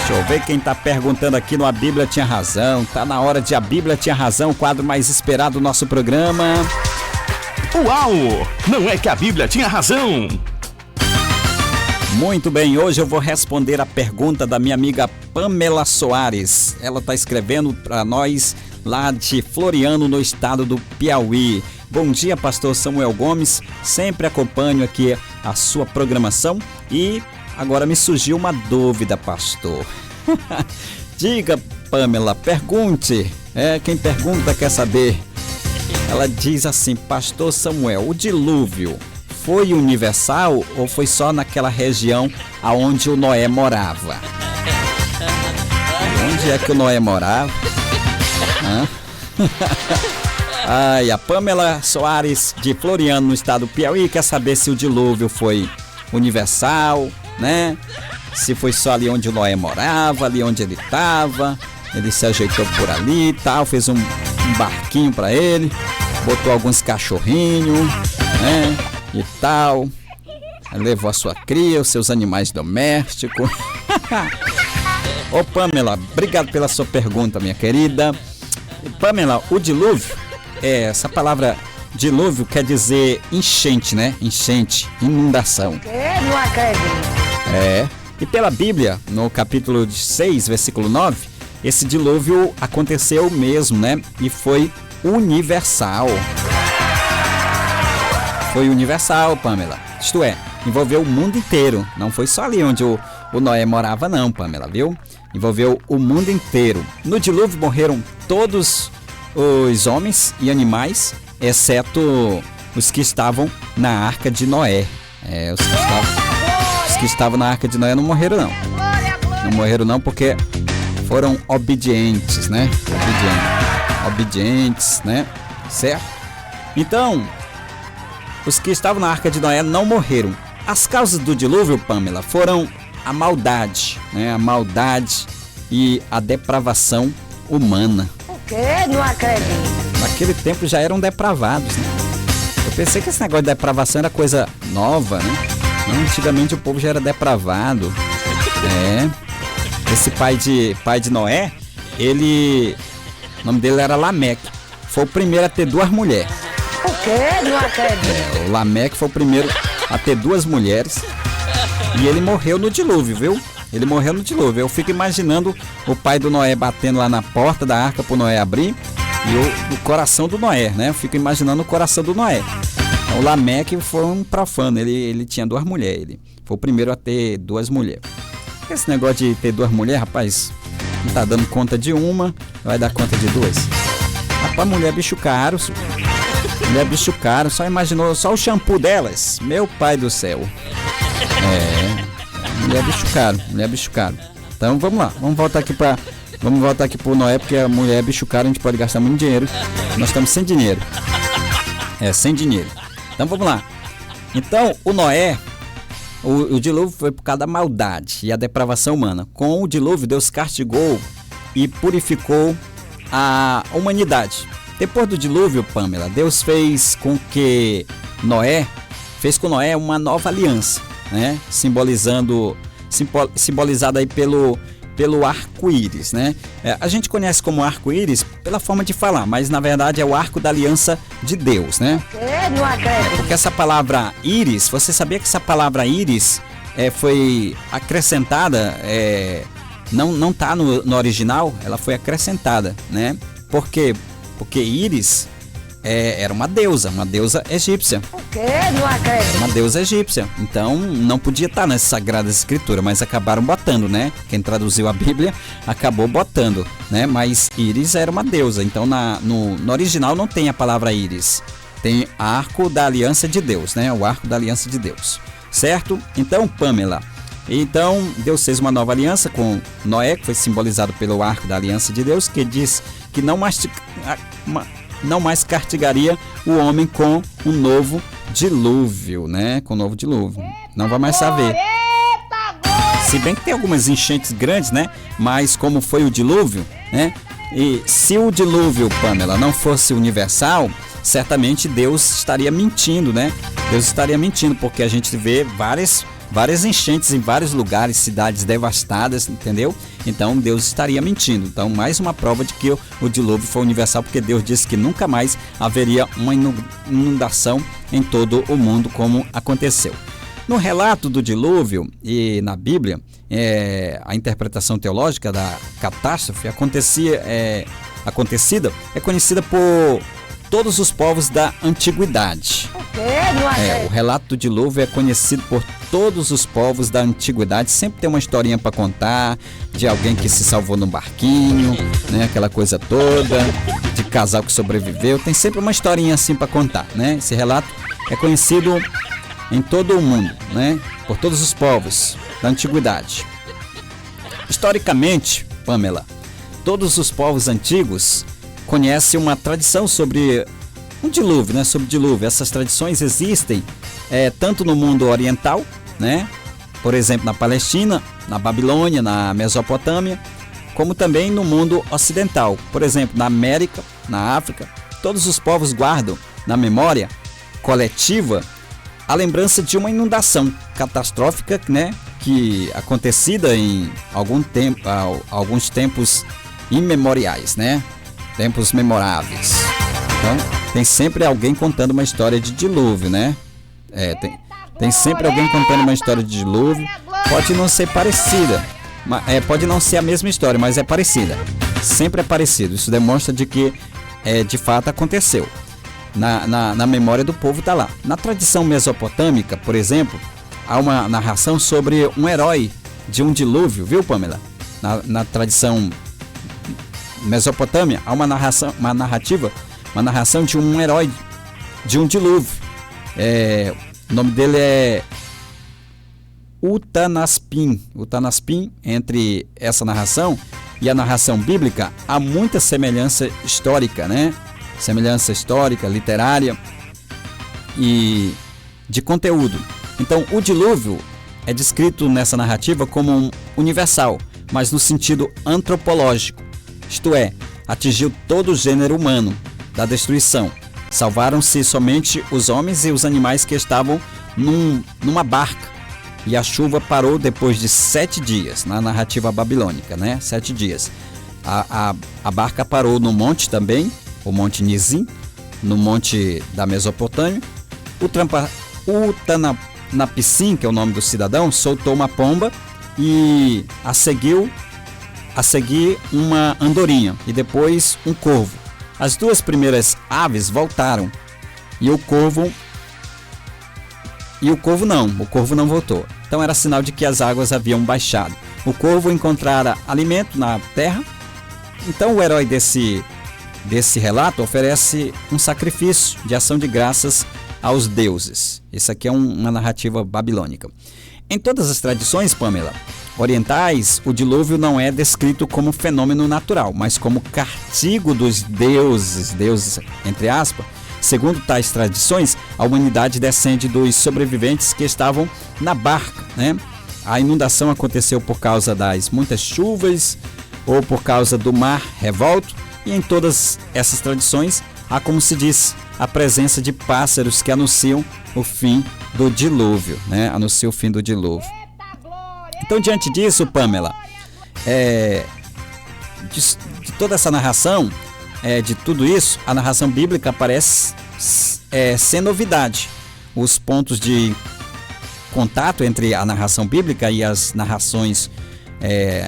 Deixa eu ver quem tá perguntando aqui no A Bíblia Tinha Razão. Tá na hora de A Bíblia Tinha Razão, o quadro mais esperado do nosso programa. Uau! Não é que a Bíblia tinha razão? Muito bem, hoje eu vou responder a pergunta da minha amiga Pamela Soares. Ela tá escrevendo para nós lá de Floriano, no estado do Piauí. Bom dia, pastor Samuel Gomes. Sempre acompanho aqui a sua programação e agora me surgiu uma dúvida, pastor. Diga, Pamela, pergunte. Quem pergunta quer saber. Ela diz assim: pastor Samuel, o dilúvio foi universal ou foi só naquela região aonde o Noé morava? Onde é que o Noé morava? Ai, a Pamela Soares de Floriano, no estado do Piauí, quer saber se o dilúvio foi universal, né? Se foi só ali onde o Noé morava, ali onde ele estava, ele se ajeitou por ali e tal, fez um barquinho para ele, botou alguns cachorrinhos, né? E tal, levou a sua cria, os seus animais domésticos. Ô Pamela, obrigado pela sua pergunta, minha querida. Pamela, o dilúvio, essa palavra dilúvio quer dizer enchente, né? Enchente, inundação. Não acredito. E pela Bíblia, no capítulo 6, versículo 9, esse dilúvio aconteceu mesmo, né? E foi universal. Foi universal, Pamela. Isto é, envolveu o mundo inteiro. Não foi só ali onde o Noé morava, não, Pamela, viu? Envolveu o mundo inteiro. No dilúvio morreram todos os homens e animais, exceto os que estavam na arca de Noé. Os que estavam na arca de Noé não morreram, não. Não morreram, não, porque foram obedientes, né? Obedientes, né? Certo? Então, os que estavam na arca de Noé não morreram. As causas do dilúvio, Pamela, foram a maldade, né? A maldade e a depravação humana. O quê? Não acredito. Naquele tempo já eram depravados, né? Eu pensei que esse negócio de depravação era coisa nova, né? Não, antigamente o povo já era depravado. Esse pai de Noé, o nome dele era Lameque. Foi o primeiro a ter 2 mulheres. O quê? Não acredito. O Lameque foi o primeiro a ter 2 mulheres. E ele morreu no dilúvio, viu? Ele morreu no dilúvio. Eu fico imaginando o pai do Noé batendo lá na porta da arca pro Noé abrir. E o coração do Noé, né? Eu fico imaginando o coração do Noé. O Lameque foi um profano. Ele tinha 2 mulheres. Ele foi o primeiro a ter 2 mulheres. Esse negócio de ter 2 mulheres, rapaz, não tá dando conta de uma, vai dar conta de 2. Rapaz, mulher bicho caro. Mulher bicho caro. Só imaginou, só o shampoo delas. Meu pai do céu. Mulher bicho caro. Então vamos lá, vamos voltar aqui pro Noé, porque a mulher é bicho caro, a gente pode gastar muito dinheiro. Nós estamos sem dinheiro. Sem dinheiro. Então vamos lá. Então o Noé, o dilúvio foi por causa da maldade e a depravação humana. Com o dilúvio, Deus castigou e purificou a humanidade. Depois do dilúvio, Pamela, Deus fez com Noé uma nova aliança, né? Simbolizada aí pelo arco-íris, né? A gente conhece como arco-íris pela forma de falar, mas na verdade é o arco da aliança de Deus, né? Não acredito. Porque essa palavra íris, você sabia que essa palavra íris foi acrescentada, não tá no original, ela foi acrescentada, né? Por quê? Porque Íris era uma deusa egípcia. O quê? Não acredito. Uma deusa egípcia. Então não podia estar nessa Sagrada Escritura, mas acabaram botando, né? Quem traduziu a Bíblia acabou botando, né? Mas Íris era uma deusa. Então no original não tem a palavra Íris. Tem arco da aliança de Deus, né? O arco da aliança de Deus. Certo? Então, Pamela, Deus fez uma nova aliança com Noé, que foi simbolizado pelo arco da aliança de Deus, que diz que não mais castigaria o homem com um novo dilúvio, né? Com um novo dilúvio. Não vai mais saber. Se bem que tem algumas enchentes grandes, né? Mas como foi o dilúvio, né? E se o dilúvio, Pamela, não fosse universal, certamente Deus estaria mentindo, né? Deus estaria mentindo, porque a gente vê várias várias enchentes em vários lugares, cidades devastadas, entendeu? Então Deus estaria mentindo. Então, mais uma prova de que o dilúvio foi universal, porque Deus disse que nunca mais haveria uma inundação em todo o mundo como aconteceu. No relato do dilúvio e na Bíblia, a interpretação teológica da catástrofe acontecida é conhecida por todos os povos da antiguidade. O relato do dilúvio é conhecido por todos os povos da antiguidade. Sempre tem uma historinha para contar de alguém que se salvou num barquinho, né? Aquela coisa toda, de casal que sobreviveu. Tem sempre uma historinha assim para contar, né? Esse relato é conhecido em todo o mundo, né? Por todos os povos da antiguidade. Historicamente, Pamela, todos os povos antigos conhecem uma tradição sobre um dilúvio, né? Sobre dilúvio. Essas tradições existem tanto no mundo oriental, né? Por exemplo, na Palestina, na Babilônia, na Mesopotâmia, como também no mundo ocidental. Por exemplo, na América, na África, todos os povos guardam na memória coletiva a lembrança de uma inundação catastrófica, né? Que acontecida em alguns tempos imemoriais, né? Tempos memoráveis. Então, tem sempre alguém contando uma história de dilúvio, né? Tem sempre alguém contando uma história de dilúvio. Pode não ser parecida, pode não ser a mesma história, mas é parecida. Sempre é parecido. Isso demonstra de que de fato aconteceu. Na memória do povo está lá. Na tradição mesopotâmica, por exemplo, há uma narração sobre um herói de um dilúvio, viu, Pamela? Na tradição Mesopotâmia, há uma narração de um herói de um dilúvio. O nome dele é Utanaspim. Entre essa narração e a narração bíblica, há muita semelhança histórica, né? Semelhança histórica, literária e de conteúdo. Então, o dilúvio é descrito nessa narrativa como um universal, mas no sentido antropológico. Isto é, atingiu todo o gênero humano da destruição. Salvaram-se somente os homens e os animais que estavam numa barca. E a chuva parou depois de 7 dias, na narrativa babilônica, né? 7 dias. A barca parou no monte também, o Monte Nizim, no monte da Mesopotâmia. O Utanapissim, que é o nome do cidadão, soltou uma pomba e a seguir uma andorinha e depois um corvo. As duas primeiras aves voltaram e o corvo não voltou. Então era sinal de que as águas haviam baixado. O corvo encontrara alimento na terra. Então o herói desse relato oferece um sacrifício de ação de graças aos deuses. Isso aqui é uma narrativa babilônica. Em todas as tradições, Pamela, orientais, o dilúvio não é descrito como fenômeno natural, mas como castigo dos deuses entre aspas. Segundo tais tradições, a humanidade descende dos sobreviventes que estavam na barca, né? A inundação aconteceu por causa das muitas chuvas ou por causa do mar revolto, e em todas essas tradições há, como se diz, a presença de pássaros que anunciam o fim do dilúvio, né? Anuncia o fim do dilúvio. Então, diante disso, Pamela, de toda essa narração, de tudo isso, a narração bíblica parece ser novidade. Os pontos de contato entre a narração bíblica e as narrações,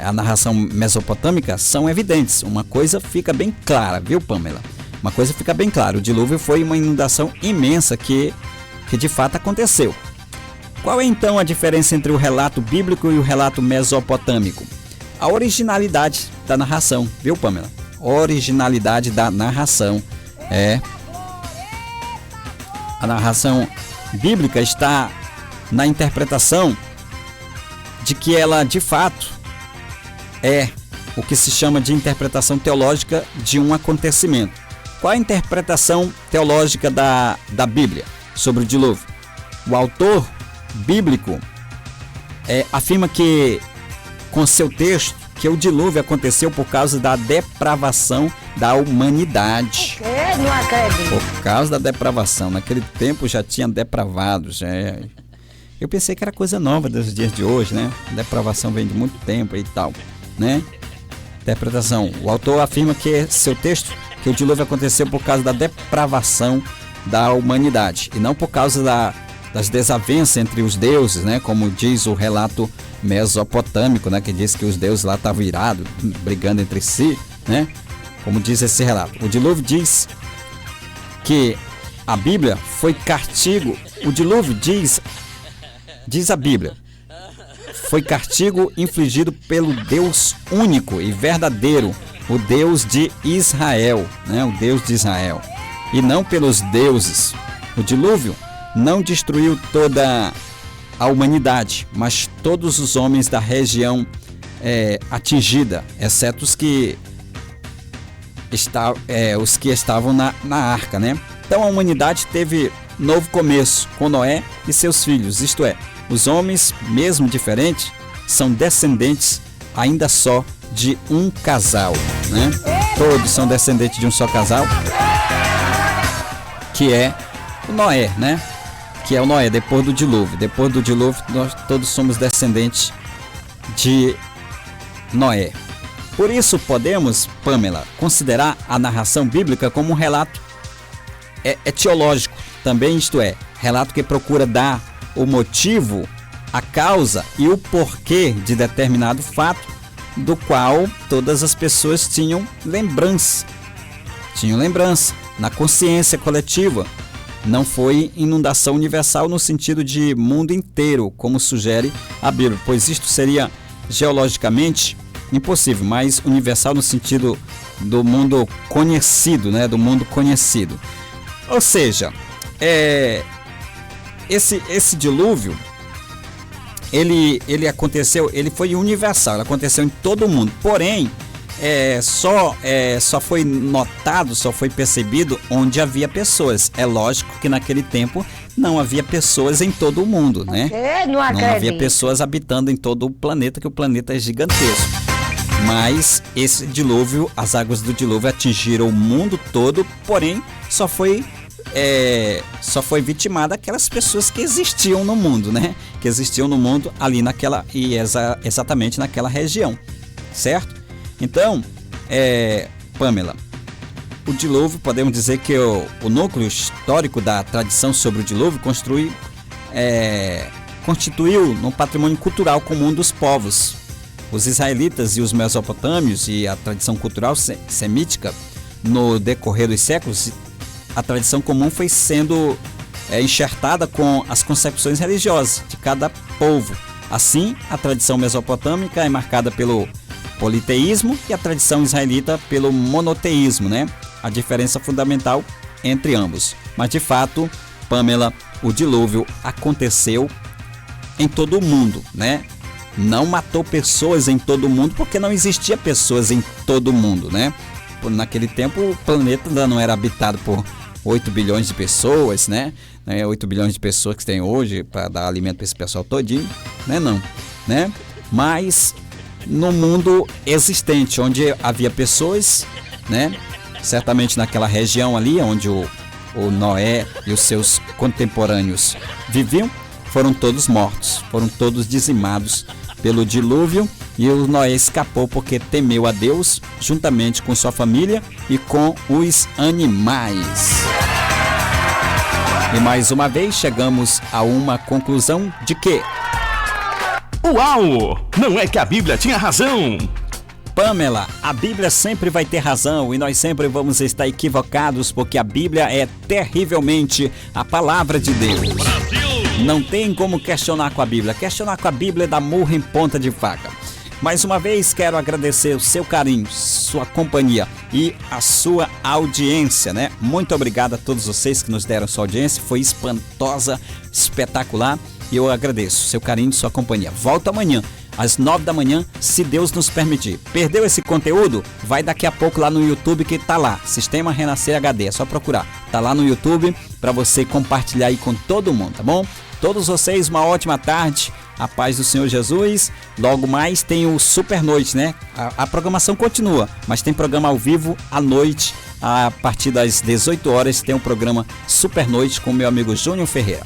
a narração mesopotâmica, são evidentes. Uma coisa fica bem clara, viu, Pamela? Uma coisa fica bem clara: o dilúvio foi uma inundação imensa que de fato aconteceu. Qual é então a diferença entre o relato bíblico e o relato mesopotâmico? A originalidade da narração, viu, Pamela? Originalidade da narração. A narração bíblica está na interpretação de que ela de fato é o que se chama de interpretação teológica de um acontecimento. Qual a interpretação teológica da Bíblia sobre o dilúvio? O autor bíblico afirma que, com seu texto, que o dilúvio aconteceu por causa da depravação da humanidade. Não acredito. Por causa da depravação. Naquele tempo já tinha depravados. Eu pensei que era coisa nova dos dias de hoje, né? A depravação vem de muito tempo e tal, né? Interpretação. O autor afirma que seu texto, que o dilúvio aconteceu por causa da depravação da humanidade e não por causa das desavenças entre os deuses, né? Como diz o relato mesopotâmico, né? Que diz que os deuses lá estavam irados, brigando entre si, né? Como diz esse relato. O dilúvio diz que a Bíblia foi castigo. O dilúvio diz a Bíblia, foi castigo infligido pelo Deus único e verdadeiro, o Deus de Israel, né? O Deus de Israel, e não pelos deuses. O dilúvio não destruiu toda a humanidade, mas todos os homens da região atingida, exceto os que estavam na arca, né? Então a humanidade teve novo começo com Noé e seus filhos, isto é, os homens, mesmo diferentes, são descendentes ainda só de um casal, né? Todos são descendentes de um só casal, que é o Noé, né? Que é o Noé, depois do dilúvio. Depois do dilúvio, nós todos somos descendentes de Noé. Por isso podemos, Pamela, considerar a narração bíblica como um relato etiológico, também, isto é, relato que procura dar o motivo, a causa e o porquê de determinado fato, do qual todas as pessoas tinham lembrança na consciência coletiva. Não foi inundação universal no sentido de mundo inteiro, como sugere a Bíblia, pois isto seria geologicamente impossível, mas universal no sentido do mundo conhecido, né? Do mundo conhecido. Ou seja, esse dilúvio, ele aconteceu, ele foi universal, ele aconteceu em todo o mundo, porém, só foi notado, só foi percebido onde havia pessoas. É lógico que naquele tempo não havia pessoas em todo o mundo, né? Não havia pessoas habitando em todo o planeta, que o planeta é gigantesco. Mas esse dilúvio, as águas do dilúvio atingiram o mundo todo, porém só foi vitimada aquelas pessoas que existiam no mundo, né? Que existiam no mundo ali naquela exatamente naquela região, certo? Então, Pamela, o dilúvio, podemos dizer que o núcleo histórico da tradição sobre o dilúvio constituiu no patrimônio cultural comum dos povos. Os israelitas e os mesopotâmios e a tradição cultural semítica, no decorrer dos séculos, a tradição comum foi sendo enxertada com as concepções religiosas de cada povo. Assim, a tradição mesopotâmica é marcada pelo politeísmo e a tradição israelita pelo monoteísmo, né? A diferença fundamental entre ambos. Mas de fato, Pamela, o dilúvio aconteceu em todo o mundo, né? Não matou pessoas em todo o mundo porque não existia pessoas em todo o mundo, né? Naquele tempo o planeta ainda não era habitado por 8 bilhões de pessoas, né? 8 bilhões de pessoas que tem hoje para dar alimento para esse pessoal todinho, né? Não, né? Mas no mundo existente, onde havia pessoas, né? Certamente naquela região ali, onde o Noé e os seus contemporâneos viviam, foram todos mortos, foram todos dizimados pelo dilúvio, e o Noé escapou porque temeu a Deus, juntamente com sua família e com os animais. E mais uma vez chegamos a uma conclusão de que... Uau! Não é que a Bíblia tinha razão! Pamela, a Bíblia sempre vai ter razão e nós sempre vamos estar equivocados, porque a Bíblia é terrivelmente a palavra de Deus. Não tem como questionar com a Bíblia. Questionar com a Bíblia é dar murro em ponta de faca. Mais uma vez quero agradecer o seu carinho, sua companhia e a sua audiência, né? Muito obrigado a todos vocês que nos deram sua audiência. Foi espantosa, espetacular, e eu agradeço o seu carinho e sua companhia. Volto amanhã às 9 da manhã, se Deus nos permitir. Perdeu esse conteúdo? Vai daqui a pouco lá no YouTube, que tá lá, Sistema Renascer HD, é só procurar. Tá lá no YouTube para você compartilhar aí com todo mundo, tá bom? Todos vocês, uma ótima tarde, a paz do Senhor Jesus. Logo mais tem o Super Noite, né? A programação continua, mas tem programa ao vivo à noite, a partir das 18 horas tem um programa Super Noite com meu amigo Júnior Ferreira.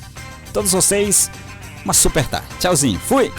Todos vocês, uma super tarde. Tchauzinho, fui!